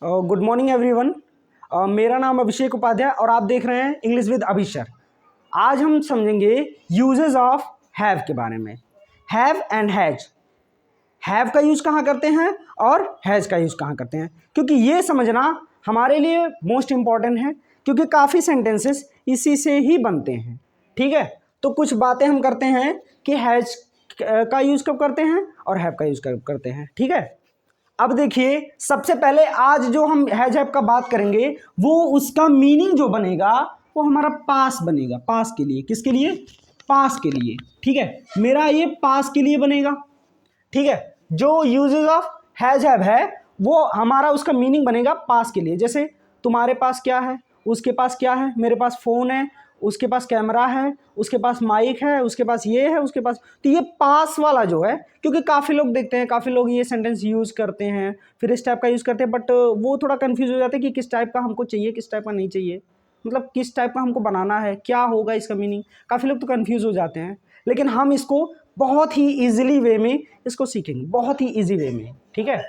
Good morning everyone. मेरा नाम अभिषेक उपाध्याय और आप देख रहे हैं इंग्लिश विद अभिषर। आज हम समझेंगे यूजेस ऑफ हैव के बारे में। Have and has. हैव का यूज़ कहाँ करते हैं और हैज़ का यूज़ कहाँ करते हैं, क्योंकि ये समझना हमारे लिए मोस्ट इम्पॉर्टेंट है, क्योंकि काफ़ी सेंटेंसेस इसी से ही बनते हैं। ठीक है, तो कुछ बातें हम करते हैं कि हैज़ का यूज़ कब करते हैं और हैव का यूज़ कब करते हैं। ठीक है, अब देखिए, सबसे पहले आज जो हम हैज हैव का बात करेंगे वो उसका मीनिंग जो बनेगा वो हमारा पास बनेगा। पास के लिए, किसके लिए? पास के लिए। ठीक है, मेरा ये पास के लिए बनेगा। ठीक है, जो यूजेस ऑफ हैज हैव है वो हमारा उसका मीनिंग बनेगा पास के लिए। जैसे तुम्हारे पास क्या है, उसके पास क्या है, मेरे पास फ़ोन है, उसके पास कैमरा है, उसके पास माइक है, उसके पास ये है, उसके पास। तो ये पास वाला जो है, क्योंकि काफ़ी लोग देखते हैं, काफ़ी लोग ये सेंटेंस यूज़ करते हैं, फिर इस टाइप का यूज़ करते हैं, बट वो थोड़ा कंफ्यूज हो जाते हैं कि किस टाइप का हमको चाहिए, किस टाइप का नहीं चाहिए, मतलब किस टाइप का हमको बनाना है, क्या होगा इसका मीनिंग। काफ़ी लोग तो कंफ्यूज हो जाते हैं, लेकिन हम इसको बहुत ही ईजिली वे में इसको सीखेंगे, बहुत ही ईजी वे में। ठीक है,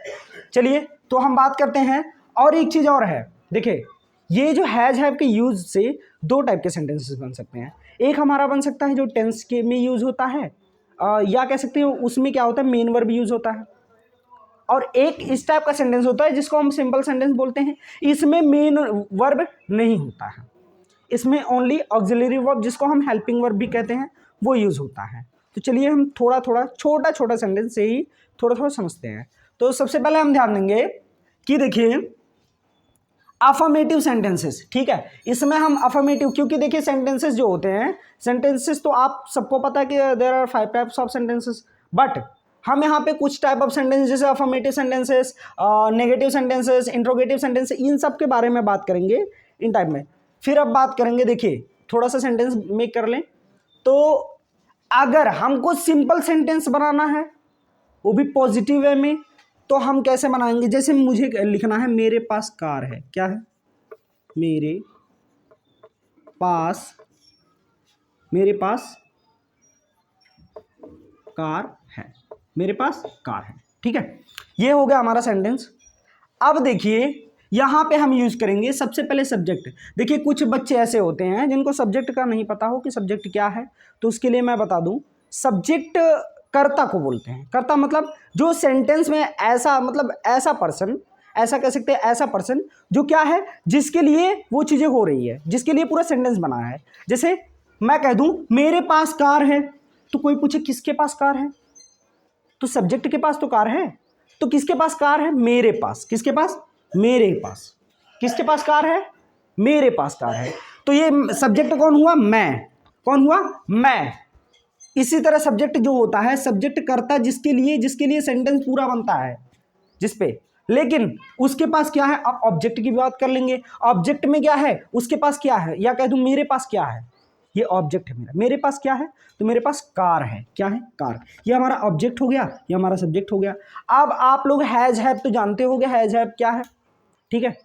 चलिए तो हम बात करते हैं। और एक चीज़ और है, देखिए ये जो हैज हैव के यूज़ से दो टाइप के सेंटेंसेस बन सकते हैं। एक हमारा बन सकता है जो टेंस के में यूज़ होता है, या कह सकते हैं उसमें क्या होता है, मेन वर्ब यूज़ होता है। और एक इस टाइप का सेंटेंस होता है जिसको हम सिंपल सेंटेंस बोलते हैं, इसमें मेन वर्ब नहीं होता है, इसमें ओनली ऑक्सिलरी वर्ब, जिसको हम हेल्पिंग वर्ब भी कहते हैं, वो यूज़ होता है। तो चलिए हम थोड़ा थोड़ा छोटा छोटा सेंटेंस से ही थोड़ा थोड़ा समझते हैं। तो सबसे पहले हम ध्यान देंगे कि देखिए अफर्मेटिव सेंटेंसेस। ठीक है, इसमें हम अफर्मेटिव, क्योंकि देखिए सेंटेंसेस जो होते हैं, सेंटेंसेस तो आप सबको पता है कि there are 5 types of sentences, but हम यहाँ पे कुछ टाइप ऑफ सेंटेंस जैसे affirmative sentences, negative sentences, interrogative sentences, इन सब के बारे में बात करेंगे इन टाइप में। फिर अब बात करेंगे, देखिए थोड़ा सा सेंटेंस मेक कर लें। तो अगर हमको सिंपल सेंटेंस बनाना है वो भी पॉजिटिव वे में, तो हम कैसे बनाएंगे? जैसे मुझे लिखना है मेरे पास कार है। क्या है? मेरे पास कार है, मेरे पास कार है। ठीक है, ये हो गया हमारा सेंटेंस। अब देखिए यहां पे हम यूज करेंगे सबसे पहले सब्जेक्ट। देखिए कुछ बच्चे ऐसे होते हैं जिनको सब्जेक्ट का नहीं पता हो कि सब्जेक्ट क्या है, तो उसके लिए मैं बता दूं, सब्जेक्ट कर्ता को बोलते हैं। कर्ता मतलब जो सेंटेंस में ऐसा, मतलब ऐसा पर्सन, ऐसा कह सकते हैं ऐसा पर्सन जो क्या है, जिसके लिए वो चीज़ें हो रही है, जिसके लिए पूरा सेंटेंस बना है। जैसे मैं कह दूं मेरे पास कार है, तो कोई पूछे किसके पास कार है, तो सब्जेक्ट के पास तो कार है, तो किसके पास कार है? मेरे पास। किसके पास? मेरे पास। किसके पास कार है? मेरे पास कार है। तो ये सब्जेक्ट कौन हुआ? मैं। कौन हुआ? मैं। इसी तरह सब्जेक्ट जो होता है, सब्जेक्ट कर्ता जिसके लिए सेंटेंस पूरा बनता है, जिसपे, लेकिन उसके पास क्या है? अब ऑब्जेक्ट की बात कर लेंगे। ऑब्जेक्ट में क्या है? उसके पास क्या है, या कह दूं मेरे पास क्या है, ये ऑब्जेक्ट है मेरा। मेरे पास क्या है? तो मेरे पास कार है। क्या है? कार। ये हमारा ऑब्जेक्ट हो गया, ये हमारा सब्जेक्ट हो गया। अब आप लोग हैज हैव तो जानते होंगे, हैज हैव क्या है। ठीक है,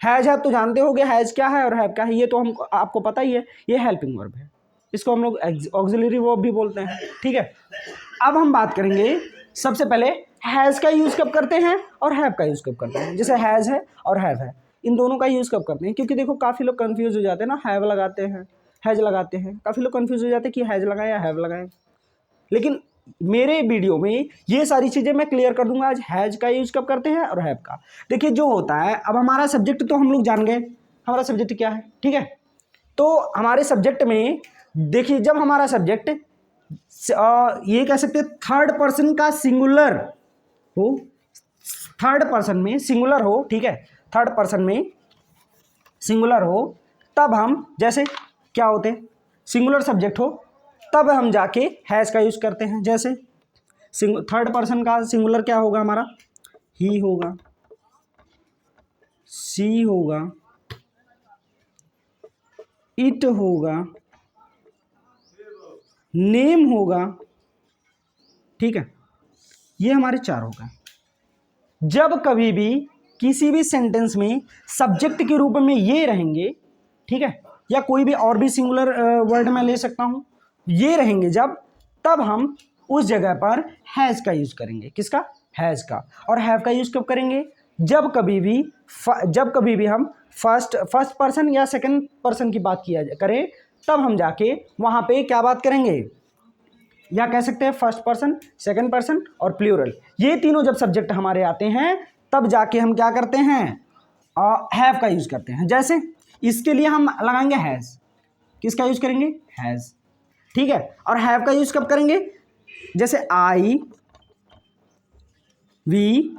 हैज हैव तो जानते होंगे, हैज क्या है और हैव क्या है, ये तो हम आपको पता ही है, ये हेल्पिंग वर्ब है, इसको हम लोग ऑक्सिलरी वर्ब भी बोलते हैं। ठीक है, अब हम बात करेंगे सबसे पहले हैज़ का यूज़ कब करते हैं और हैव का यूज़ कब करते हैं। जैसे हैज़ है और हैव है, इन दोनों का यूज़ कब करते हैं, क्योंकि देखो काफ़ी लोग कंफ्यूज हो जाते हैं ना, हैव लगाते हैं, हैज़ लगाते हैं, काफ़ी लोग कंफ्यूज हो जाते हैं कि हैज़ लगाएं या हैव लगाएं। लेकिन मेरे वीडियो में ये सारी चीज़ें मैं क्लियर कर दूंगा। आज हैज़ का यूज़ कब करते हैं और हैव का। देखिए जो होता है, अब हमारा सब्जेक्ट तो हम लोग जान गए, हमारा सब्जेक्ट क्या है। ठीक है, तो हमारे सब्जेक्ट में देखिए, जब हमारा सब्जेक्ट ये कह सकते हैं थर्ड पर्सन का सिंगुलर हो, थर्ड पर्सन में सिंगुलर हो, ठीक है, थर्ड पर्सन में सिंगुलर हो, तब हम, जैसे क्या होते हैं, सिंगुलर सब्जेक्ट हो, तब हम जाके हैज़ का यूज़ करते हैं। जैसे थर्ड पर्सन का सिंगुलर क्या होगा हमारा? ही होगा, सी होगा, इट होगा, नेम होगा। ठीक है, ये हमारे चार होगा। जब कभी भी किसी भी सेंटेंस में सब्जेक्ट के रूप में ये रहेंगे, ठीक है, या कोई भी और भी सिंगुलर वर्ड मैं ले सकता हूं, ये रहेंगे जब, तब हम उस जगह पर हैज़ का यूज़ करेंगे। किसका? हैज़ का। और हैव का यूज़ कब करेंगे? जब कभी भी हम फर्स्ट पर्सन या सेकंड पर्सन की बात किया करें, तब हम जाके वहाँ पे क्या बात करेंगे, या कह सकते हैं फर्स्ट पर्सन, सेकंड पर्सन और प्लूरल। ये तीनों जब सब्जेक्ट हमारे आते हैं तब जाके हम क्या करते हैं, हैव का यूज़ करते हैं। जैसे इसके लिए हम लगाएंगे हैज़। किसका यूज़ करेंगे, हैज़, ठीक है। और हैव का यूज़ कब करेंगे, जैसे आई, वी,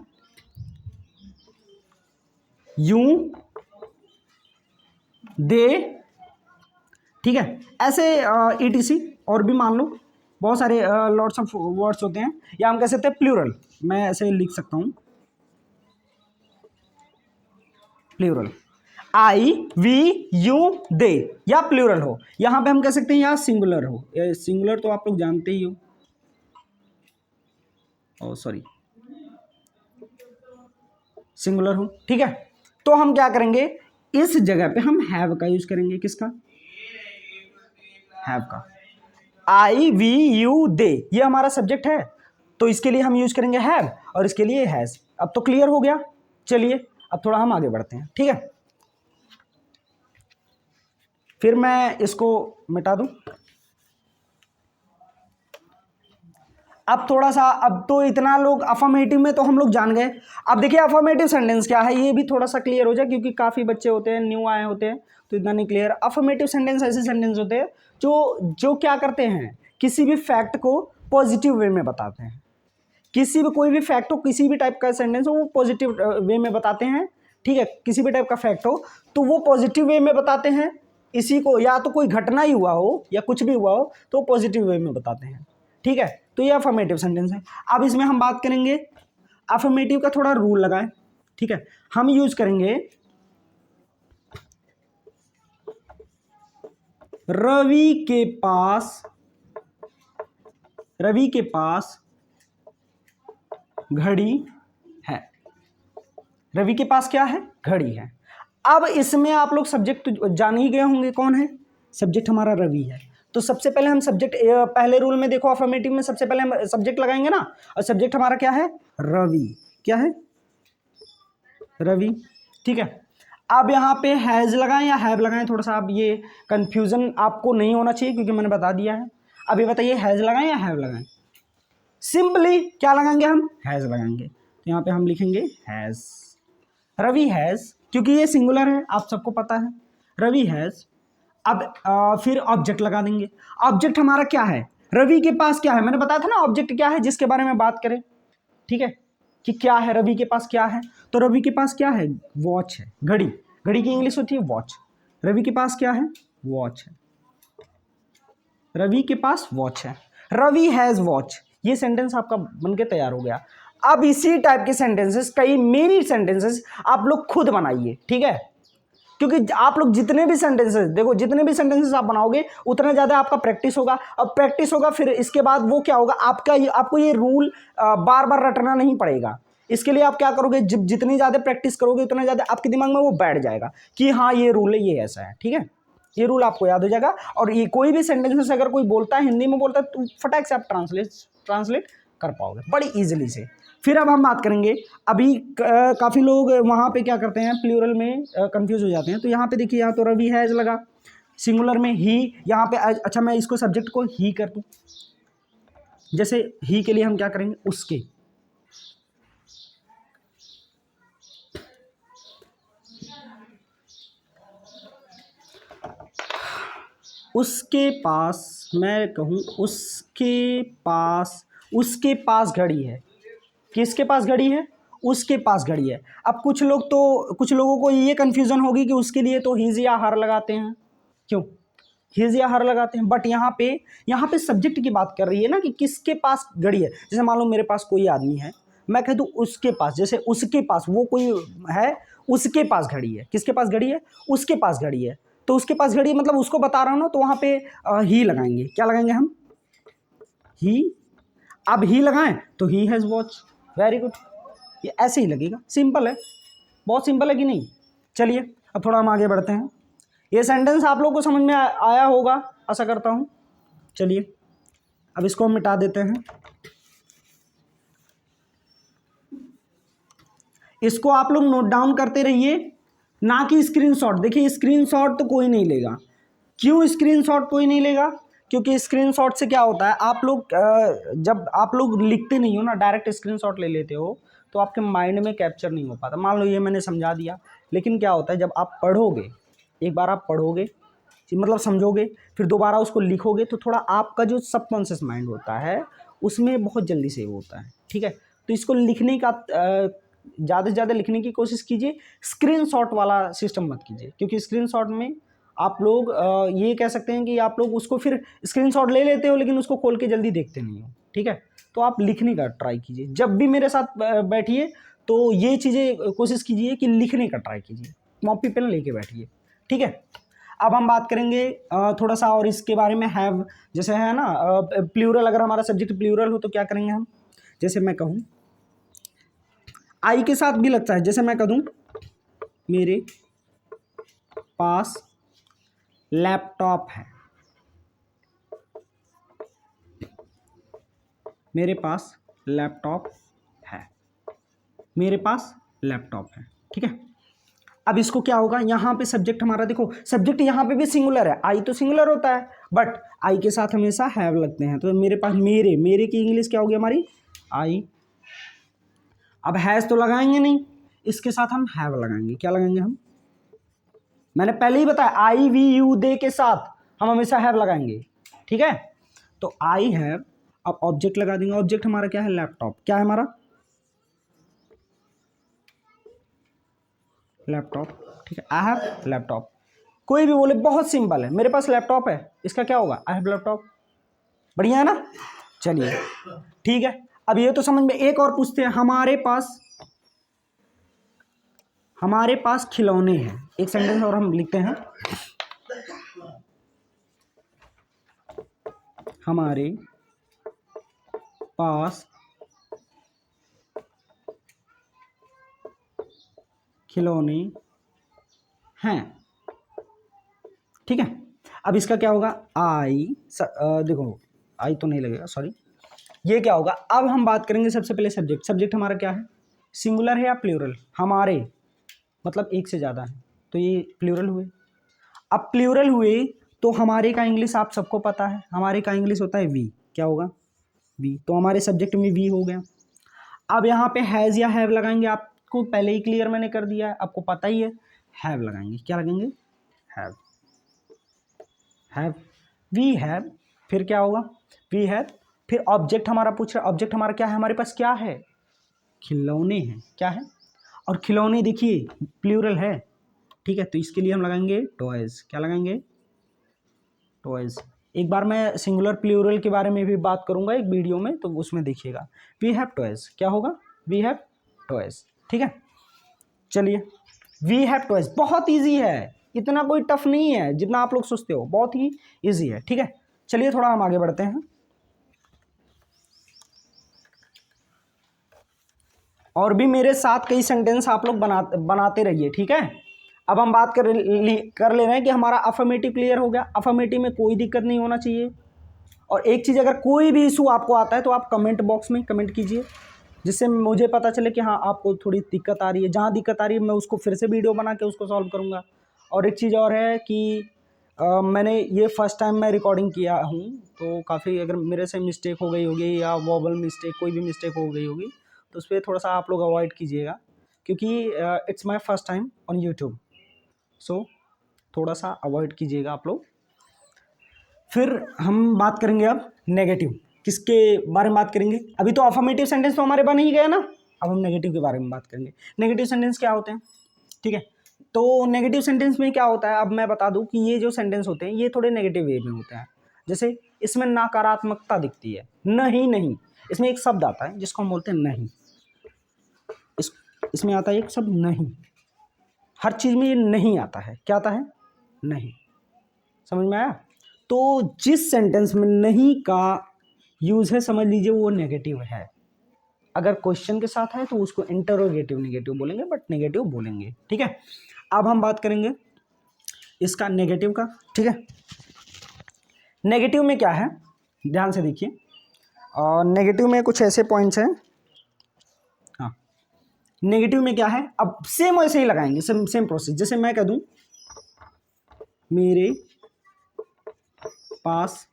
यू, दे, ठीक है। ऐसे ETC और भी मान लो बहुत सारे लॉट्स ऑफ वर्ड्स होते हैं, या हम कह सकते हैं प्लूरल। मैं ऐसे लिख सकता हूँ प्लूरल, आई, वी, यू, दे, या प्लूरल हो। यहां पे हम कह सकते हैं या सिंगुलर हो। सिंगुलर तो आप लोग जानते ही हो, सॉरी, सिंगुलर हो, ठीक है। तो हम क्या करेंगे, इस जगह पे हम हैव का यूज करेंगे। किसका, हैव का। आई, वी, यू, दे, ये हमारा सब्जेक्ट है, तो इसके लिए हम यूज करेंगे हैव, और इसके लिए हैज। अब तो क्लियर हो गया। चलिए अब थोड़ा हम आगे बढ़ते हैं, ठीक है। फिर मैं इसको मिटा दूं। अब थोड़ा सा, अब तो इतना लोग अफर्मेटिव में तो हम लोग जान गए। अब देखिए अफर्मेटिव सेंटेंस क्या है, ये भी थोड़ा सा क्लियर हो जाए, क्योंकि काफ़ी बच्चे होते हैं न्यू आए होते हैं तो इतना नहीं क्लियर। अफर्मेटिव सेंटेंस ऐसे सेंटेंस होते हैं जो क्या करते हैं, किसी भी फैक्ट को पॉजिटिव वे में बताते हैं। किसी भी कोई भी फैक्ट हो, किसी भी टाइप का सेंटेंस हो, वो पॉजिटिव वे में बताते हैं, ठीक है। किसी भी टाइप का फैक्ट हो तो वो पॉजिटिव वे में बताते हैं। इसी को या तो कोई घटना ही हुआ हो या कुछ भी हुआ हो तो पॉजिटिव वे में बताते हैं, ठीक है। तो ये अफर्मेटिव सेंटेंस है। अब इसमें हम बात करेंगे अफर्मेटिव का, थोड़ा रूल लगाएं, ठीक है। हम यूज करेंगे रवि के पास घड़ी है। रवि के पास क्या है, घड़ी है। अब इसमें आप लोग सब्जेक्ट जान ही गए होंगे कौन है, सब्जेक्ट हमारा रवि है। तो सबसे पहले हम सब्जेक्ट, पहले रूल में देखो अफर्मेटिव में सबसे पहले हम सब्जेक्ट लगाएंगे ना, और सब्जेक्ट हमारा क्या है, रवि। क्या है, रवि, ठीक है। अब यहाँ पे हैज लगाएं या हैव लगाएं, थोड़ा सा अब ये कंफ्यूजन आपको नहीं होना चाहिए क्योंकि मैंने बता दिया है। अब ये बताइए हैज लगाएं या हैव लगाएं। सिंपली क्या लगाएंगे, हम हैज लगाएंगे। तो यहाँ पे हम लिखेंगे हैज, रवि हैज, क्योंकि ये सिंगुलर है, आप सबको पता है, रवि हैज। अब फिर ऑब्जेक्ट लगा देंगे। ऑब्जेक्ट हमारा क्या है, रवि के पास क्या है, मैंने बताया था ना ऑब्जेक्ट क्या है जिसके बारे में बात करें, ठीक है, कि क्या है, रवि के पास क्या है। तो रवि के पास क्या है, वॉच है, घड़ी। घड़ी की इंग्लिश होती है वॉच। रवि के पास क्या है, वॉच है। रवि के पास वॉच है, रवि हैज वॉच। ये सेंटेंस आपका बनके तैयार हो गया। अब इसी टाइप के सेंटेंसेस, कई मेनी सेंटेंसेस आप लोग खुद बनाइए, ठीक है। क्योंकि आप लोग जितने भी सेंटेंसेस देखो, जितने भी सेंटेंसेस आप बनाओगे उतना ज़्यादा आपका प्रैक्टिस होगा। अब प्रैक्टिस होगा फिर इसके बाद वो क्या होगा, आपको ये रूल बार बार रटना नहीं पड़ेगा। इसके लिए आप क्या करोगे, जितनी ज़्यादा प्रैक्टिस करोगे उतना ज़्यादा आपके दिमाग में वो बैठ जाएगा कि हाँ ये रूल है, ये ऐसा है, ठीक है। ये रूल आपको याद हो जाएगा। और ये कोई भी सेंटेंसेस अगर कोई बोलता है, हिंदी में बोलता है, तो फटाक से आप ट्रांसलेट कर पाओगे बड़ी ईजिली से। फिर अब हम बात करेंगे, अभी काफ़ी लोग वहाँ पे क्या करते हैं, प्लूरल में कंफ्यूज हो जाते हैं। तो यहाँ पे देखिए, यहाँ तो रवि हैज लगा, सिंगुलर में ही, यहाँ पे अच्छा मैं इसको सब्जेक्ट को ही कर दूँ। जैसे ही के लिए हम क्या करेंगे, उसके। उसके पास, मैं कहूँ उसके पास घड़ी है। किसके पास घड़ी है, उसके पास घड़ी है। अब कुछ लोगों को ये कंफ्यूजन होगी कि उसके लिए तो हिज या हर लगाते हैं, क्यों हिज या हर लगाते हैं। बट यहाँ पे सब्जेक्ट की बात कर रही है ना, कि किसके पास घड़ी है। जैसे मान लो मेरे पास कोई आदमी है, मैं कह दूँ उसके पास, जैसे उसके पास वो कोई है, उसके पास घड़ी है। किसके पास घड़ी है, उसके पास घड़ी है। तो उसके पास घड़ी मतलब उसको बता रहा हूँ ना, तो वहाँ पे ही लगाएंगे। क्या लगाएंगे हम, ही। अब ही लगाएं तो he has watch, very good. ये ऐसे ही लगेगा, सिंपल है, बहुत सिंपल है कि नहीं। चलिए अब थोड़ा हम आगे बढ़ते हैं। ये सेंटेंस आप लोगों को समझ में आया होगा, आशा करता हूँ। चलिए अब इसको हम मिटा देते हैं। इसको आप लोग नोट डाउन करते रहिए, ना कि स्क्रीनशॉट। देखिए स्क्रीनशॉट तो कोई नहीं लेगा। क्यों स्क्रीनशॉट कोई नहीं लेगा? क्योंकि स्क्रीनशॉट से क्या होता है, आप लोग जब आप लोग लिखते नहीं हो ना, डायरेक्ट स्क्रीनशॉट ले लेते हो, तो आपके माइंड में कैप्चर नहीं हो पाता। मान लो ये मैंने समझा दिया, लेकिन क्या होता है जब आप पढ़ोगे, एक बार आप पढ़ोगे मतलब समझोगे, फिर दोबारा उसको लिखोगे, तो थोड़ा आपका जो सबकॉन्शियस माइंड होता है उसमें बहुत जल्दी सेव होता है। ठीक है, तो इसको लिखने का ज़्यादा से ज़्यादा लिखने की कोशिश कीजिए। स्क्रीनशॉट वाला सिस्टम मत कीजिए, क्योंकि स्क्रीनशॉट में आप लोग ये कह सकते हैं कि आप लोग उसको फिर स्क्रीनशॉट ले लेते हो, लेकिन उसको खोल के जल्दी देखते नहीं हो। ठीक है, तो आप लिखने का ट्राई कीजिए। जब भी मेरे साथ बैठिए तो ये चीज़ें कोशिश कीजिए कि लिखने का ट्राई कीजिए, कॉपी पेन लेके बैठिए। ठीक है, अब हम बात करेंगे थोड़ा सा और इसके बारे में। हैव जैसे है ना, प्लूरल, अगर हमारा सब्जेक्ट प्लूरल हो तो क्या करेंगे हम? जैसे मैं कहूँ, आई के साथ भी लगता है। जैसे मैं कह दूँ मेरे पास लैपटॉप है, मेरे पास लैपटॉप है, मेरे पास लैपटॉप है। ठीक है, अब इसको क्या होगा, यहाँ पे सब्जेक्ट हमारा, देखो सब्जेक्ट यहाँ पे भी सिंगुलर है, आई तो सिंगुलर होता है, बट आई के साथ हमेशा हैव लगते हैं। तो मेरे पास, मेरे मेरे की इंग्लिश क्या होगी हमारी? आई। अब हैज तो लगाएंगे नहीं, इसके साथ हम हैव लगाएंगे। क्या लगाएंगे हम? मैंने पहले ही बताया, आई वी यू दे के साथ हम हमेशा हैव लगाएंगे। ठीक है, तो आई हैव, अब ऑब्जेक्ट लगा देंगे। ऑब्जेक्ट हमारा क्या है? लैपटॉप। क्या है हमारा? लैपटॉप। ठीक है, आई हैव लैपटॉप। कोई भी बोले, बहुत सिंपल है, मेरे पास लैपटॉप है, इसका क्या होगा? I have laptop. बढ़िया है ना? चलिए ठीक है, अब ये तो समझ में। एक और पूछते हैं, हमारे पास खिलौने हैं। एक सेंटेंस और हम लिखते हैं, हमारे पास खिलौने हैं। ठीक है, अब इसका क्या होगा? आई देखो आई तो नहीं लगेगा, सॉरी, ये क्या होगा? अब हम बात करेंगे सबसे पहले सब्जेक्ट। सब्जेक्ट हमारा क्या है? सिंगुलर है या प्लूरल? हमारे मतलब एक से ज़्यादा है, तो ये प्लूरल हुए। अब प्लूरल हुए तो हमारे का इंग्लिश आप सबको पता है, हमारे का इंग्लिश होता है वी। क्या होगा? वी। तो हमारे सब्जेक्ट में वी हो गया। अब यहाँ पे हैज़ या हैव लगाएंगे, आपको पहले ही क्लियर मैंने कर दिया है, आपको पता ही है। हैव लगाएंगे। क्या लगाएंगे? हैव। हैव, वी हैव, फिर क्या होगा? We have. फिर ऑब्जेक्ट हमारा पूछ रहा है, ऑब्जेक्ट हमारा क्या है? हमारे पास क्या है? खिलौने हैं। क्या है? और खिलौने देखिए प्लूरल है। ठीक है, तो इसके लिए हम लगाएंगे टॉयज। क्या लगाएंगे? टॉयज। एक बार मैं सिंगुलर प्लूरल के बारे में भी बात करूंगा एक वीडियो में, तो उसमें देखिएगा। We have toys. क्या होगा? We have toys. ठीक है, चलिए, वी हैव टॉयज बहुत इजी है, इतना कोई टफ नहीं है जितना आप लोग सोचते हो, बहुत ही इजी है। ठीक है, चलिए थोड़ा हम आगे बढ़ते हैं, और भी मेरे साथ कई सेंटेंस आप लोग बनाते रहिए। ठीक है, अब हम बात कर ले रहे हैं कि हमारा अफर्मेटिव क्लियर हो गया। अफर्मेटिव में कोई दिक्कत नहीं होना चाहिए। और एक चीज़, अगर कोई भी इशू आपको आता है तो आप कमेंट बॉक्स में कमेंट कीजिए, जिससे मुझे पता चले कि हाँ आपको थोड़ी दिक्कत आ रही है। जहाँ दिक्कत आ रही है मैं उसको फिर से वीडियो बना के उसको सॉल्व करूँगा। और एक चीज़ और है कि मैंने ये फर्स्ट टाइम मैं रिकॉर्डिंग किया हूँ, तो काफ़ी अगर मेरे से मिस्टेक हो गई होगी या वॉबल मिस्टेक, कोई भी मिस्टेक हो गई होगी, तो उस पर थोड़ा सा आप लोग अवॉइड कीजिएगा, क्योंकि it's my first time on YouTube, so थोड़ा सा अवॉइड कीजिएगा आप लोग। फिर हम बात करेंगे अब नेगेटिव। किसके बारे में बात करेंगे? अभी तो अफर्मेटिव सेंटेंस तो हमारे बन ही गए ना, अब हम नेगेटिव के बारे में बात करेंगे। नेगेटिव सेंटेंस क्या होते हैं? ठीक है, तो नेगेटिव सेंटेंस में क्या होता है, अब मैं बता दूं कि ये जो सेंटेंस होते हैं ये थोड़े नेगेटिव वे में होते हैं। जैसे इसमें नकारात्मकता दिखती है, नहीं नहीं, इसमें एक शब्द आता है जिसको हम बोलते हैं नहीं। इसमें आता है एक शब्द नहीं, हर चीज़ में ये नहीं आता है। क्या आता है? नहीं। समझ में आया? तो जिस सेंटेंस में नहीं का यूज है, समझ लीजिए वो नेगेटिव है। अगर क्वेश्चन के साथ है तो उसको इंटरोगेटिव नेगेटिव बोलेंगे, बट नेगेटिव बोलेंगे। ठीक है, अब हम बात करेंगे इसका नेगेटिव का। ठीक है, नेगेटिव में क्या है, ध्यान से देखिए। और नेगेटिव में कुछ ऐसे पॉइंट्स हैं। हाँ, नेगेटिव में क्या है, अब सेम वैसे ही लगाएंगे, सेम प्रोसेस। जैसे मैं कह दूं मेरे पास,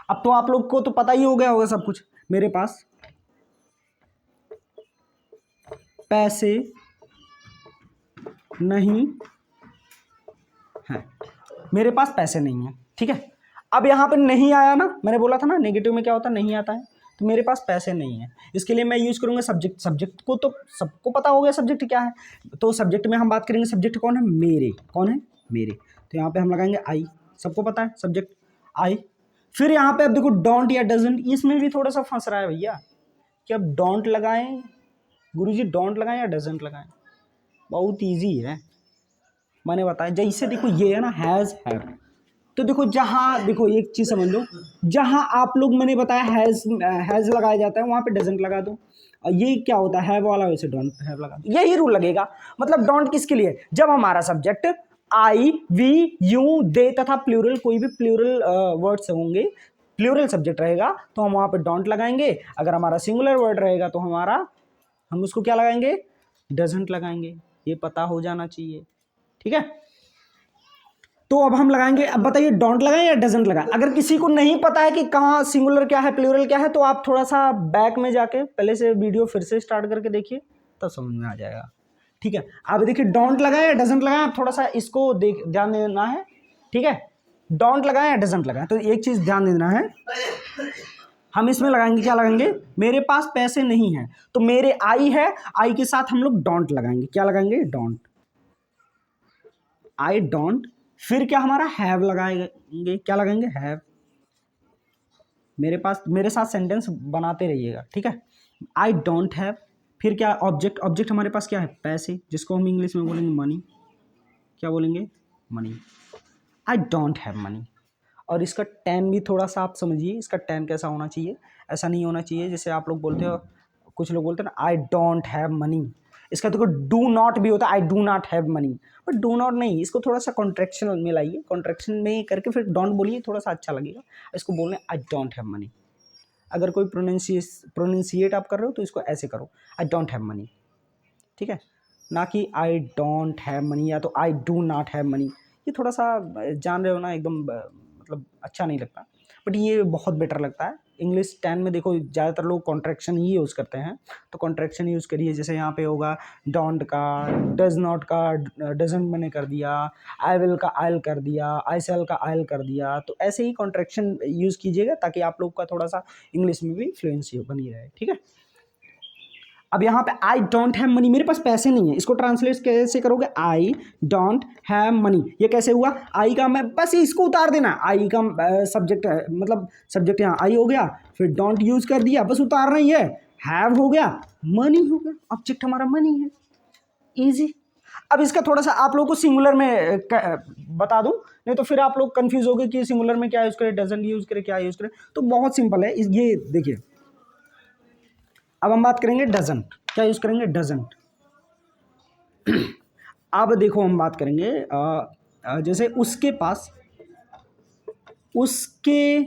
अब तो आप लोग को तो पता ही हो गया होगा सब कुछ, मेरे पास पैसे नहीं है, मेरे पास पैसे नहीं है, ठीक है। अब यहाँ पे नहीं आया ना, मैंने बोला था ना नेगेटिव में क्या होता है, नहीं आता है, तो मेरे पास पैसे नहीं है, इसके लिए मैं यूज करूंगा सब्जेक्ट। सब्जेक्ट को तो सबको पता हो गया सब्जेक्ट क्या है, तो सब्जेक्ट में हम बात करेंगे, सब्जेक्ट कौन है, मेरे, कौन है, मेरे, तो यहाँ पे हम लगाएंगे आई, सबको पता है सब्जेक्ट आई। फिर यहाँ पे अब देखो डोंट या डजंट, इसमें भी थोड़ा सा फंस रहा है भैया कि अब डोंट लगाएं गुरुजी, डोंट लगाएं या डजंट लगाएं, बहुत ईजी है, मैंने बताया। जैसे देखो ये है ना हैज़ हैव, तो देखो जहाँ, देखो एक चीज़ समझ लो, जहाँ आप लोग मैंने बताया हैज़ लगाया जाता है वहाँ पे डजंट लगा दो, और ये क्या होता है हैव वाला, वैसे डोंट हैव लगा दो, यही रूल लगेगा। मतलब डोंट किसके लिए, जब हमारा subject I we you they तथा प्लूरल, कोई भी प्लूरल वर्ड्स होंगे, प्लूरल सब्जेक्ट रहेगा तो हम वहाँ पे डोंट लगाएंगे, अगर हमारा सिंगुलर वर्ड रहेगा तो हम उसको क्या लगाएंगे, डजंट लगाएंगे, ये पता हो जाना चाहिए, ठीक है। तो अब हम लगाएंगे, अब बताइए डोंट लगाएं या डजंट लगाएं। अगर किसी को नहीं पता है कि कहाँ सिंगुलर क्या है प्लूरल क्या है, तो आप थोड़ा सा बैक में जाके पहले से वीडियो फिर से स्टार्ट करके देखिए, तब समझ में आ जाएगा, ठीक है। अब देखिए डोंट लगाएं या डजंट लगाएं, आप थोड़ा सा इसको ध्यान देना है, ठीक है। डोंट लगाएं या डजंट लगाएं, तो एक चीज ध्यान देना है, हम इसमें लगाएंगे, क्या लगाएंगे, मेरे पास पैसे नहीं है, तो मेरे आई है, आई के साथ हम लोग डोंट लगाएंगे, क्या लगाएंगे, डोंट, आई डोंट। फिर क्या हमारा हैव लगाएंगे, क्या लगाएंगे, हैव। मेरे पास, मेरे साथ सेंटेंस बनाते रहिएगा, ठीक है। आई डोंट हैव, फिर क्या ऑब्जेक्ट, ऑब्जेक्ट हमारे पास क्या है, पैसे, जिसको हम इंग्लिश में बोलेंगे मनी, क्या बोलेंगे, money. I don't have money. और इसका टेन भी थोड़ा सा आप समझिए, इसका टेन कैसा होना चाहिए, ऐसा नहीं होना चाहिए जैसे आप लोग बोलते हो, कुछ लोग बोलते हैं ना आई डोंट हैव मनी, इसका देखो डू नॉट भी होता है, I do not have money, but do not नहीं, इसको थोड़ा सा कॉन्ट्रैक्शन में लाइए, कॉन्ट्रैक्शन में करके फिर डोंट बोलिए, थोड़ा सा अच्छा लगेगा। इसको बोलने आई डोंट हैव मनी, अगर कोई प्रोनाउंसिएट आप कर रहे हो तो इसको ऐसे करो, आई डोंट हैव मनी, ठीक है, ना कि आई डोंट हैव मनी या तो I do not have money, ये थोड़ा सा जान रहे हो ना एकदम मतलब अच्छा नहीं लगता, बट ये बहुत बेटर लगता है। इंग्लिश 10 में देखो ज़्यादातर लोग कॉन्ट्रैक्शन ही यूज़ करते हैं, तो कॉन्ट्रैक्शन यूज़ करिए, जैसे यहाँ पे होगा डोंट का, डज नॉट का डजंट मैंने कर दिया, आई विल का आइल कर दिया, आई सेल का आइल कर दिया, तो ऐसे ही कॉन्ट्रैक्शन यूज़ कीजिएगा ताकि आप लोग का थोड़ा सा इंग्लिश में भी फ्लुएंसी बनी रहे, ठीक है। अब यहाँ पे आई डोंट हैव मनी, मेरे पास पैसे नहीं है, इसको ट्रांसलेट कैसे करोगे, आई डोंट हैव मनी, ये कैसे हुआ, आई का, मैं बस इसको उतार देना, आई का सब्जेक्ट है, मतलब सब्जेक्ट यहाँ आई हो गया, फिर डोंट यूज कर दिया, बस उतारना ही है, हैव हो गया, मनी हो गया, ऑब्जेक्ट हमारा मनी है, इजी। अब इसका थोड़ा सा आप लोगों को सिंगुलर में बता दूं, नहीं तो फिर आप लोग कंफ्यूज हो गए कि सिंगुलर में क्या यूज करें, डजंट यूज करें, क्या यूज करें, तो बहुत सिंपल है, ये देखिए। अब हम बात करेंगे डजंट, क्या यूज करेंगे, डजंट। अब देखो हम बात करेंगे जैसे उसके पास, उसके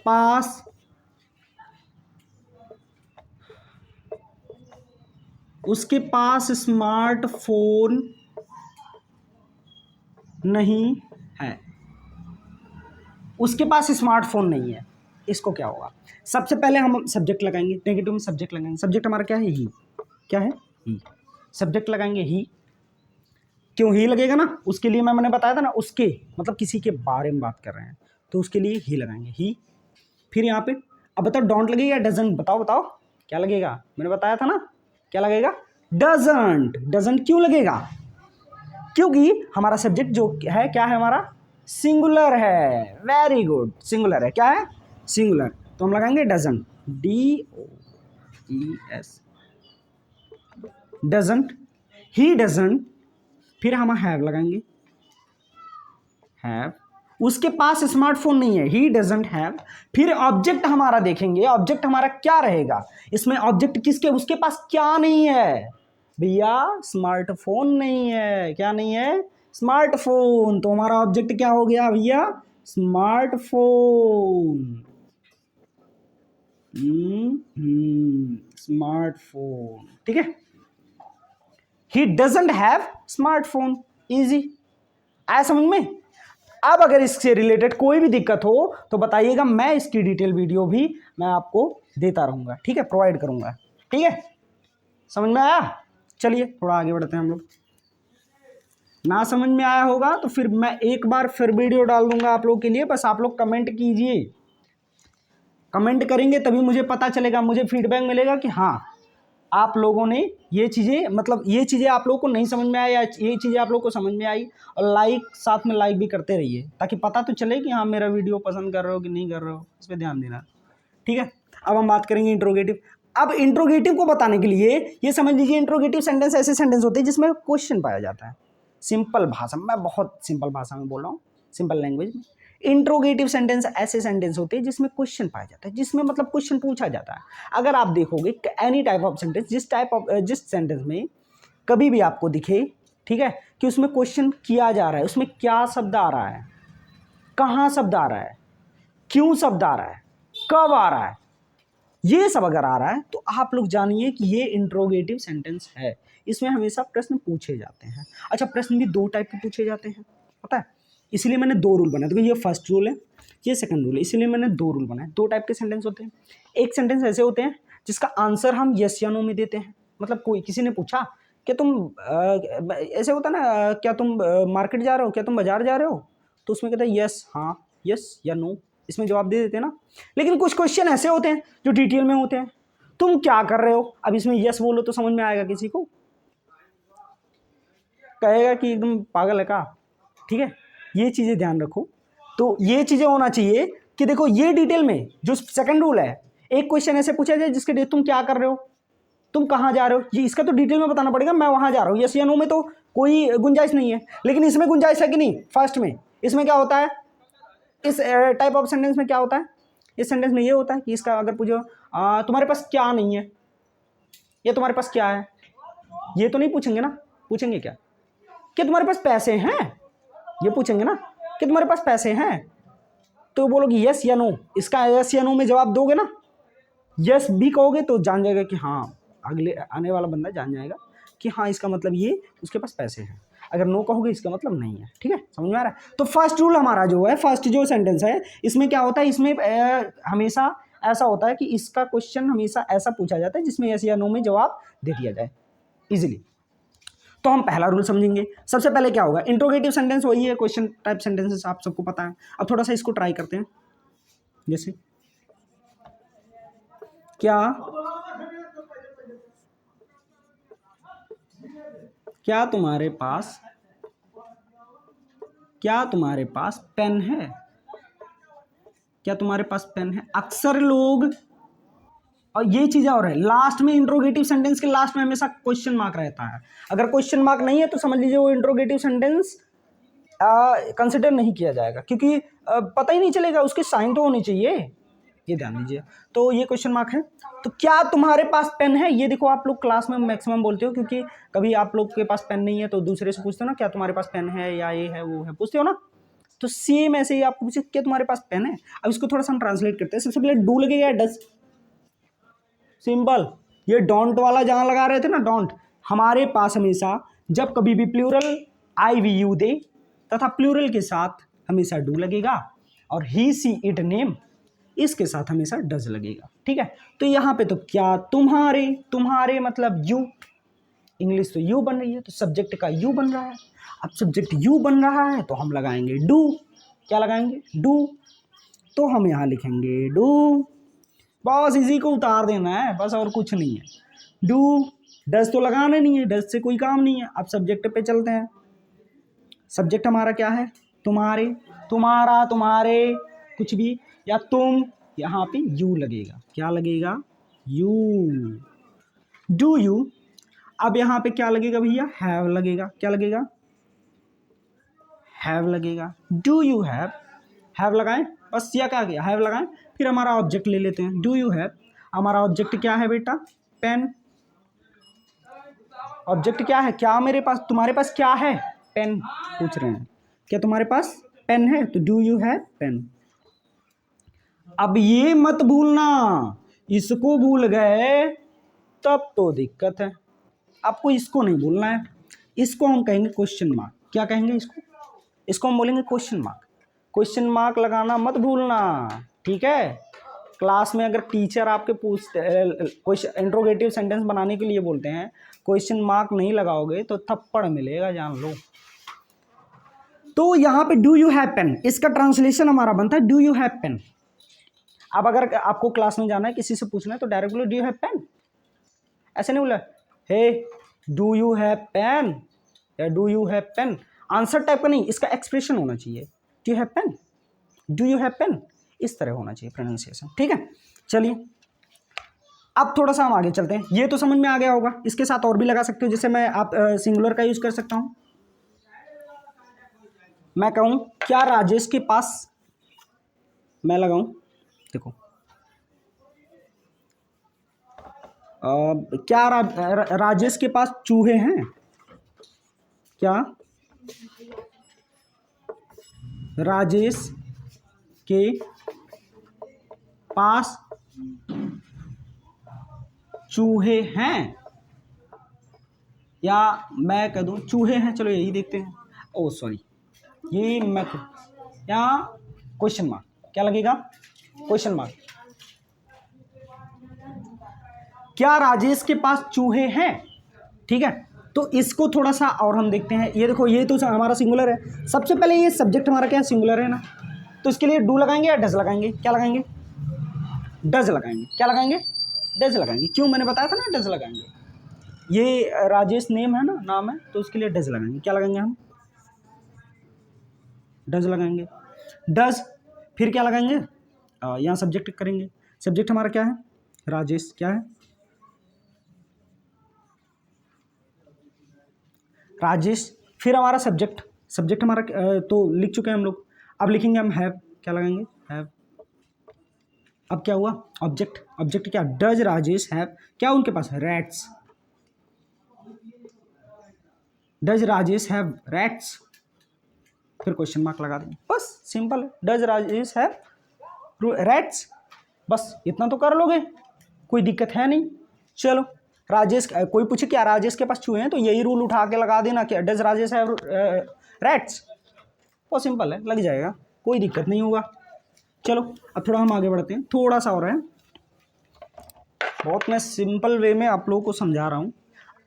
पास उसके पास स्मार्टफोन नहीं है, उसके पास स्मार्टफोन नहीं है, इसको क्या होगा, सबसे पहले हम सब्जेक्ट लगाएंगे, नेगेटिव में सब्जेक्ट लगाएंगे, सब्जेक्ट हमारा क्या है, ही, क्या है, ही, सब्जेक्ट लगाएंगे ही, क्यों ही लगेगा ना, उसके लिए मैंने बताया था ना, उसके मतलब किसी के बारे में बात कर रहे हैं, तो उसके लिए ही लगाएंगे, ही। फिर यहाँ पे अब बताओ डोंट लगेगा या डजंट, बताओ बताओ क्या लगेगा, मैंने बताया था ना, क्या लगेगा, डजंट। डजंट क्यों लगेगा, क्योंकि हमारा सब्जेक्ट जो है क्या है, हमारा सिंगुलर है, वेरी गुड, सिंगुलर है, क्या है, सिंगुलर, तो हम लगाएंगे doesn't, DOES, doesn't, he doesn't. फिर हम हैव लगाएंगे, हैव, उसके पास स्मार्टफोन नहीं है, ही डजंट हैव। फिर ऑब्जेक्ट हमारा देखेंगे, ऑब्जेक्ट हमारा क्या रहेगा, इसमें ऑब्जेक्ट किसके, उसके पास क्या नहीं है भैया, स्मार्टफोन नहीं है, क्या नहीं है, स्मार्टफोन, तो हमारा ऑब्जेक्ट क्या हो गया भैया, स्मार्टफोन। स्मार्टफोन, ठीक है। He doesn't have smartphone, easy, आया समझ में। अब अगर इससे रिलेटेड कोई भी दिक्कत हो तो बताइएगा, मैं इसकी डिटेल वीडियो भी मैं आपको देता रहूंगा, ठीक है, प्रोवाइड करूंगा, ठीक है। समझ में आया? चलिए थोड़ा आगे बढ़ते हैं हम लोग। ना समझ में आया होगा तो फिर मैं एक बार फिर वीडियो डाल दूंगा आप लोग के लिए, बस आप लोग कमेंट कीजिए। कमेंट करेंगे तभी मुझे पता चलेगा, मुझे फीडबैक मिलेगा कि हाँ आप लोगों ने ये चीज़ें, मतलब ये चीज़ें आप लोगों को नहीं समझ में आई या ये चीज़ें आप लोगों को समझ में आई। और लाइक, साथ में लाइक भी करते रहिए ताकि पता तो चले कि हाँ मेरा वीडियो पसंद कर रहे हो कि नहीं कर रहे हो, इस पर ध्यान देना, ठीक है। अब हम बात करेंगे इंट्रोगेटिव। अब इंट्रोगेटिव को बताने के लिए ये समझ लीजिए, इंट्रोगेटिव सेंटेंस ऐसे सेंटेंस होते हैं जिसमें क्वेश्चन पाया जाता है। सिंपल भाषा, मैं बहुत सिंपल भाषा में बोल रहा हूँ, सिंपल लैंग्वेज में। इंट्रोगेटिव सेंटेंस ऐसे सेंटेंस होते हैं जिसमें क्वेश्चन पाया जाता है, जिसमें मतलब क्वेश्चन पूछा जाता है। अगर आप देखोगे एनी टाइप ऑफ सेंटेंस, जिस सेंटेंस में कभी भी आपको दिखे, ठीक है, कि उसमें क्वेश्चन किया जा रहा है, उसमें क्या शब्द आ रहा है, कहाँ शब्द आ रहा है, क्यों शब्द आ रहा है, कब आ रहा है, ये सब अगर आ रहा है तो आप लोग जानिए कि ये इंट्रोगेटिव सेंटेंस है। इसमें हमेशा प्रश्न पूछे जाते हैं। अच्छा, प्रश्न भी दो टाइप के पूछे जाते हैं, पता है, इसलिए मैंने दो रूल बनाए। देखो, ये फर्स्ट रूल है, ये सेकंड रूल है, इसलिए मैंने दो रूल बनाए। दो टाइप के सेंटेंस होते हैं। एक सेंटेंस ऐसे होते हैं जिसका आंसर हम यस या नो में देते हैं। मतलब कोई किसी ने पूछा कि तुम ऐसे होता है ना, क्या तुम मार्केट जा रहे हो, क्या तुम बाजार जा रहे हो, तो उसमें कहता है यस, हाँ, यस या नो, इसमें जवाब दे देते हैं ना। लेकिन कुछ क्वेश्चन ऐसे होते हैं जो डिटेल में होते हैं। तुम क्या कर रहे हो, अब इसमें यस बोलो तो समझ में आएगा किसी को? कहेगा कि एकदम पागल है का, ठीक है। ये चीज़ें ध्यान रखो। तो ये चीज़ें होना चाहिए कि देखो, ये डिटेल में जो सेकंड रूल है, एक क्वेश्चन ऐसे पूछा जाए जिसके लिए तुम क्या कर रहे हो, तुम कहाँ जा रहे हो, ये इसका तो डिटेल में बताना पड़ेगा, मैं वहाँ जा रहा हूँ, यस या नो में तो कोई गुंजाइश नहीं है। लेकिन इसमें गुंजाइश है कि नहीं? फर्स्ट में इसमें क्या होता है, इस टाइप ऑफ सेंटेंस में क्या होता है, इस सेंटेंस में ये होता है कि इसका अगर पूछो तुम्हारे पास क्या नहीं है, ये तुम्हारे पास क्या है, ये तो नहीं पूछेंगे ना। पूछेंगे क्या कि तुम्हारे पास पैसे हैं, ये पूछेंगे ना कि तुम्हारे पास पैसे हैं। तो बोलोगे यस या नो, इसका यस या नो में जवाब दोगे ना। यस भी कहोगे तो जान जाएगा कि हाँ, अगले आने वाला बंदा जान जाएगा कि हाँ इसका मतलब ये उसके पास पैसे हैं। अगर नो कहोगे इसका मतलब नहीं है, ठीक है, समझ में आ रहा है। तो फर्स्ट रूल हमारा जो है, फर्स्ट जो सेंटेंस है, इसमें क्या होता है, इसमें हमेशा ऐसा होता है कि इसका क्वेश्चन हमेशा ऐसा पूछा जाता है जिसमें यस या नो में जवाब दे दिया जाए इजीली। तो हम पहला रूल समझेंगे। सबसे पहले क्या होगा, इंट्रोगेटिव सेंटेंस वही है, क्वेश्चन टाइप सेंटेंसेस आप सबको पता है। अब थोड़ा सा इसको ट्राई करते हैं। जैसे क्या क्या तुम्हारे पास पेन है, क्या तुम्हारे पास पेन है। अक्सर लोग, और ये चीज़ और है, लास्ट में इंट्रोगेटिव सेंटेंस के लास्ट में हमेशा क्वेश्चन मार्क रहता है। अगर क्वेश्चन मार्क नहीं है तो समझ लीजिए वो इंट्रोगेटिव सेंटेंस कंसिडर नहीं किया जाएगा, क्योंकि पता ही नहीं चलेगा, उसके साइन तो होने चाहिए, ये ध्यान दीजिए। तो ये क्वेश्चन मार्क है। तो क्या तुम्हारे पास पेन है, ये देखो आप लोग क्लास में मैक्सिमम बोलते हो, क्योंकि कभी आप लोग के पास पेन नहीं है तो दूसरे से पूछते हो ना, क्या तुम्हारे पास पेन है, या ये है वो है, पूछते हो ना। तो सेम ऐसे ही आपको पूछे क्या तुम्हारे पास पेन है। अब इसको थोड़ा सा हम ट्रांसलेट करते हैं। सबसे पहले डू लगेगा या डज, सिंपल। ये डोंट वाला जहां लगा रहे थे ना, डोंट, हमारे पास हमेशा जब कभी भी plural I we you they तथा प्लूरल के साथ हमेशा डू लगेगा, और ही सी इट नेम इसके साथ हमेशा डज लगेगा, ठीक है। तो यहाँ पे तो क्या तुम्हारे मतलब यू, इंग्लिश तो यू बन रही है तो सब्जेक्ट का यू बन रहा है। अब सब्जेक्ट यू बन रहा है तो हम लगाएंगे डू। क्या लगाएंगे, डू। तो हम यहाँ लिखेंगे डू, बस इसी को उतार देना है बस, और कुछ नहीं है। डू, डज तो लगाना नहीं है, डज से कोई काम नहीं है। अब सब्जेक्ट पे चलते हैं। सब्जेक्ट हमारा क्या है, तुम्हारे, तुम्हारा, तुम्हारे, कुछ भी, या तुम, यहाँ पे यू लगेगा। क्या लगेगा, यू, डू यू। अब यहाँ पे क्या लगेगा भैया, हैव लगेगा। क्या लगेगा, हैव लगेगा। डू यू हैव लगाएं, बस, या क्या गया, हैव लगाएं। फिर हमारा ऑब्जेक्ट ले लेते हैं, डू यू हैव। हमारा ऑब्जेक्ट क्या है बेटा, पेन। ऑब्जेक्ट क्या है, क्या मेरे पास, तुम्हारे पास क्या है, पेन पूछ रहे हैं, क्या तुम्हारे पास पेन है, तो डू यू हैव पेन। अब ये मत भूलना, इसको भूल गए तब तो दिक्कत है। आपको इसको नहीं बोलना है, इसको हम कहेंगे क्वेश्चन मार्क। क्या कहेंगे इसको हम बोलेंगे क्वेश्चन मार्क। क्वेश्चन मार्क लगाना मत भूलना, ठीक है। क्लास में अगर टीचर आपके पूछते क्वेश्चन इंट्रोगेटिव सेंटेंस बनाने के लिए बोलते हैं, क्वेश्चन मार्क नहीं लगाओगे तो थप्पड़ मिलेगा, जान लो। तो यहाँ पे डू यू हैव पेन, इसका ट्रांसलेशन हमारा बनता है डू यू हैव पेन। अब अगर आपको क्लास में जाना है, किसी से पूछना है, तो डायरेक्ट बोलो डू यू हैव पेन। ऐसे नहीं बोला hey do you have pen या do you have pen, answer type का नहीं, इसका एक्सप्रेशन होना चाहिए। Do you have pen, do you have pen, इस तरह होना चाहिए प्रोनाउंसिएशन, ठीक है। चलिए अब थोड़ा सा हम आगे चलते हैं। ये तो समझ में आ गया होगा, इसके साथ और भी लगा सकते हो, जैसे मैं आप सिंगुलर का यूज कर सकता हूं। मैं कहूं क्या राजेश के पास, मैं लगाऊं, देखो क्या राजेश के पास चूहे हैं? क्या राजेश के पास चूहे हैं? या मैं कह दूं चूहे हैं, चलो यही देखते हैं। ओ सॉरी, ये मैं यहाँ क्वेश्चन मार्क, क्या लगेगा? Question mark. क्या राजेश के पास चूहे हैं? ठीक है, तो इसको थोड़ा सा और हम देखते हैं। ये देखो, ये तो हमारा सिंगुलर है। सबसे पहले ये सब्जेक्ट हमारा क्या है? सिंगुलर है ना, तो इसके लिए डू लगाएंगे या डज लगाएंगे? क्या लगाएंगे? डज लगाएंगे। क्या लगाएंगे? डज लगाएंगे। क्यों? मैंने बताया था ना डज लगाएंगे। ये राजेश नेम है ना, नाम है, तो उसके लिए डज लगाएंगे। क्या लगाएंगे हम? डज लगाएंगे। डज, फिर क्या लगाएंगे? यहाँ सब्जेक्ट करेंगे। सब्जेक्ट हमारा क्या है? राजेश। क्या है? राजेश। फिर हमारा सब्जेक्ट, सब्जेक्ट हमारा तो लिख चुके हैं हम लोग। अब लिखेंगे हम हैव। क्या लगाएंगे? हैव। अब क्या हुआ? ऑब्जेक्ट। ऑब्जेक्ट क्या? डज राजेश हैव, क्या उनके पास? Rats. Does Rajesh have rats, फिर क्वेश्चन मार्क लगा देंगे। बस सिंपल है, डज राजेश हैव रैट्स। बस इतना तो कर लोगे, कोई दिक्कत है नहीं। चलो, राजेश, कोई पूछे क्या राजेश के पास चूहे हैं, तो यही रूल उठा के लगा देना, क्या डज राजेश हैव रैट्स। बहुत सिंपल है, लग जाएगा, कोई दिक्कत नहीं होगा। चलो अब थोड़ा हम आगे बढ़ते हैं, थोड़ा सा और है। बहुत मैं सिंपल वे में आप लोगों को समझा रहा हूँ।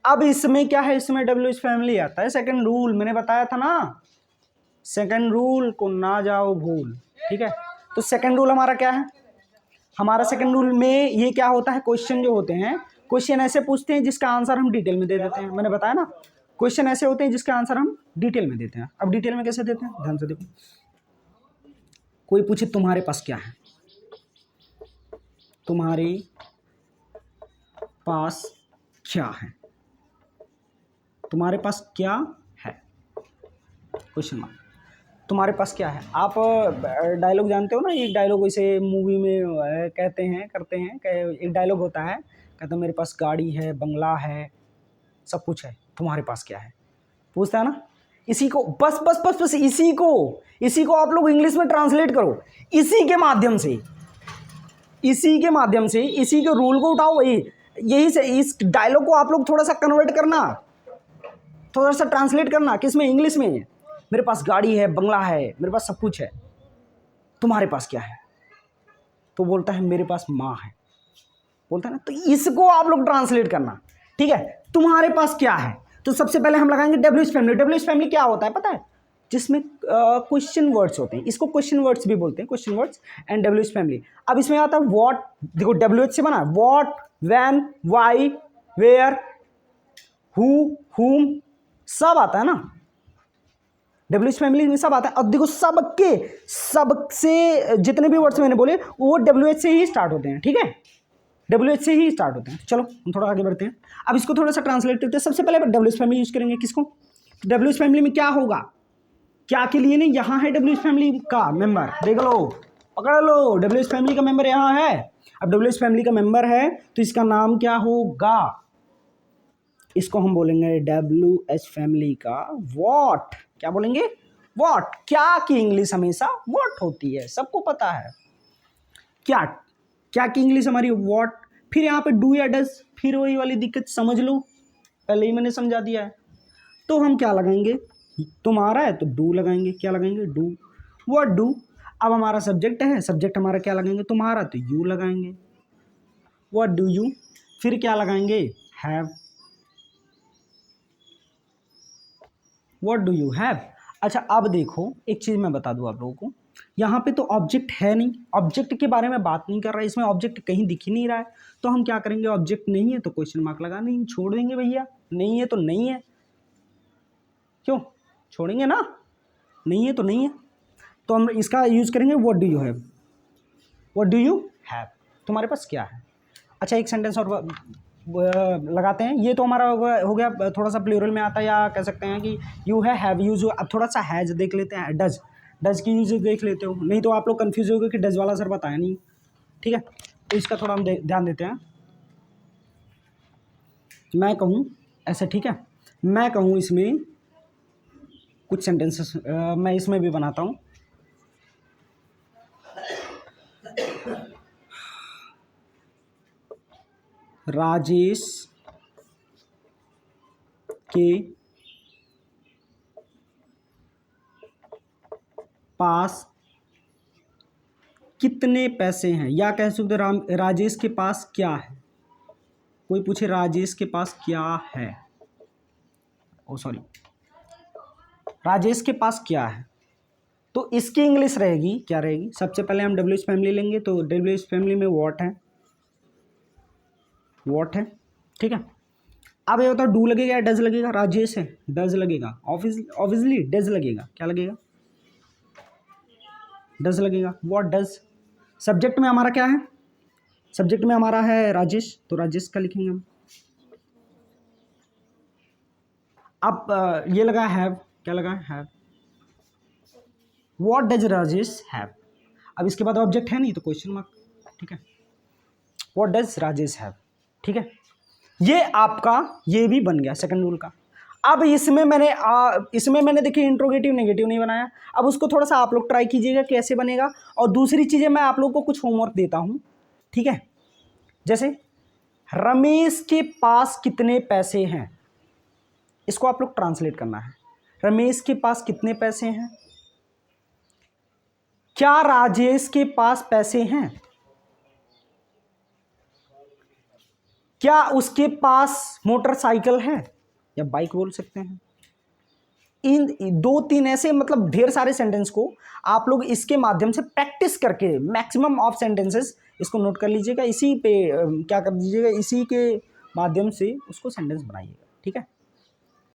अब इसमें क्या है? इसमें डब्ल्यूएच फैमिली आता है। सेकंड रूल मैंने बताया था ना, सेकंड रूल को ना जाओ भूल, ठीक है। तो सेकंड रूल हमारा क्या है? हमारा सेकंड रूल में ये क्या होता है? क्वेश्चन जो होते हैं, क्वेश्चन ऐसे पूछते हैं जिसका आंसर हम डिटेल में दे देते हैं। मैंने बताया ना, क्वेश्चन ऐसे होते हैं जिसका आंसर हम डिटेल में देते हैं। अब डिटेल में कैसे देते हैं, ध्यान से देखो। कोई पूछे तुम्हारे पास क्या है, तुम्हारे पास क्या है, तुम्हारे पास क्या है, क्वेश्चन मार्क। तुम्हारे पास क्या है? आप डायलॉग जानते हो ना, एक डायलॉग वैसे मूवी में कहते हैं, करते हैं। एक डायलॉग होता है, कहता मेरे पास गाड़ी है, बंगला है, सब कुछ है, तुम्हारे पास क्या है, पूछता है ना। इसी को बस बस बस बस इसी को आप लोग इंग्लिश में ट्रांसलेट करो, इसी के माध्यम से, इसी के रूल को उठाओ। यही से इस डायलॉग को आप लोग थोड़ा सा कन्वर्ट करना, थोड़ा सा ट्रांसलेट करना, किसमें? इंग्लिश में। मेरे पास गाड़ी है, बंगला है, मेरे पास सब कुछ है, तुम्हारे पास क्या है? तो बोलता है मेरे पास माँ है, बोलता है ना। तो इसको आप लोग ट्रांसलेट करना, ठीक है। तुम्हारे पास क्या है, तो सबसे पहले हम लगाएंगे डब्ल्यूएच फैमिली। डब्ल्यूएच फैमिली क्या होता है पता है? जिसमें क्वेश्चन वर्ड्स होते हैं, इसको क्वेश्चन वर्ड्स भी बोलते हैं, question words and WH family. अब इसमें आता है व्हाट, देखो डब्ल्यूएच से बना है, what, when, why, where, who, whom, सब आता है ना डब्ल्यूएच फैमिली में, सब आता है। अब देखो सबसे जितने भी वर्ड्स मैंने बोले वो डब्ल्यूएच से ही स्टार्ट होते हैं, ठीक है, डब्ल्यूएच से ही स्टार्ट होते हैं। चलो हम थोड़ा आगे बढ़ते हैं। अब इसको थोड़ा सा ट्रांसलेट करते हैं। सबसे पहले डब्ल्यूएच फैमिली यूज करेंगे, किसको? डब्ल्यूएच फैमिली में क्या होगा, क्या के लिए नहीं, यहाँ है डब्ल्यूएच फैमिली का मेंबर, देख लो, पकड़ लो, डब्ल्यूएच फैमिली का मेंबर यहाँ है। अब डब्ल्यूएच फैमिली का मेंबर है तो इसका नाम क्या होगा? इसको हम बोलेंगे डब्ल्यूएच फैमिली का व्हाट। क्या बोलेंगे? व्हाट। क्या की इंग्लिश हमेशा व्हाट होती है, सबको पता है। क्या की इंग्लिश हमारी व्हाट। फिर यहाँ पे डू या डज, फिर वही वाली दिक्कत, समझ लो पहले ही मैंने समझा दिया है। तो हम क्या लगाएंगे, तुम्हारा है तो डू लगाएंगे, क्या लगाएंगे, डू। व्हाट डू, अब हमारा सब्जेक्ट है, सब्जेक्ट हमारा क्या लगाएंगे, तुम्हारा, तो यू लगाएंगे। व्हाट डू यू, फिर क्या लगाएंगे, have. What do you have. अच्छा अब देखो एक चीज़ मैं बता दूं आप लोगों को, यहाँ पे तो ऑब्जेक्ट है नहीं, ऑब्जेक्ट के बारे में बात नहीं कर रहा है, इसमें ऑब्जेक्ट कहीं दिख ही नहीं रहा है। तो हम क्या करेंगे, ऑब्जेक्ट नहीं है तो क्वेश्चन मार्क लगा नहीं, छोड़ देंगे भैया, नहीं है तो नहीं है, क्यों छोड़ेंगे ना, नहीं है तो नहीं है। तो हम इसका यूज़ करेंगे what do you have. What do you have, तुम्हारे पास क्या है। अच्छा एक सेंटेंस और लगाते हैं, ये तो हमारा हो गया थोड़ा सा प्लूरल में आता है, या कह सकते हैं कि यू है, हैव, यूज। अब थोड़ा सा हैज देख लेते हैं, डज, डज की यूज देख लेते हो, नहीं तो आप लोग कंफ्यूज हो गए कि डज वाला सर बताया नहीं, ठीक है। तो इसका थोड़ा हम ध्यान देते हैं। मैं कहूँ ऐसा, ठीक है, मैं कहूँ इसमें कुछ सेंटेंसेस मैं इसमें भी बनाता हूँ। राजेश के पास कितने पैसे हैं, या कह सकते राजेश के पास क्या है। कोई पूछे राजेश के पास क्या है, ओ सॉरी, राजेश के पास क्या है, तो इसकी इंग्लिश रहेगी, क्या रहेगी, सबसे पहले हम डब्ल्यू एच फैमिली लेंगे, तो डब्ल्यू एच फैमिली में व्हाट है, व्हाट है, ठीक है। अब ये बताओ डू लगेगा या डज लगेगा, राजेश है डज लगेगा, ऑब्वियसली डज लगेगा, क्या लगेगा, डज लगेगा। व्हाट डज, सब्जेक्ट में हमारा क्या है, सब्जेक्ट में हमारा है राजेश, तो राजेश का लिखेंगे हम। अब ये लगा हैव, क्या लगा have. What does Rajesh have, अब इसके बाद ऑब्जेक्ट है नहीं तो क्वेश्चन मार्क, ठीक है। व्हाट डज राजेश हैव, ठीक है। ये आपका ये भी बन गया सेकंड रूल का। अब इसमें मैंने देखिए इंट्रोगेटिव नेगेटिव नहीं बनाया, अब उसको थोड़ा सा आप लोग ट्राई कीजिएगा कैसे बनेगा। और दूसरी चीज़ें मैं आप लोग को कुछ होमवर्क देता हूँ, ठीक है। जैसे रमेश के पास कितने पैसे हैं, इसको आप लोग ट्रांसलेट करना है। रमेश के पास कितने पैसे हैं, क्या राजेश के पास पैसे हैं, क्या उसके पास मोटरसाइकिल है, या बाइक बोल सकते हैं। इन दो तीन ऐसे मतलब ढेर सारे सेंटेंस को आप लोग इसके माध्यम से प्रैक्टिस करके मैक्सिमम ऑफ सेंटेंसेस इसको नोट कर लीजिएगा, इसी पे क्या कर दीजिएगा, इसी के माध्यम से उसको सेंटेंस बनाइएगा, ठीक है।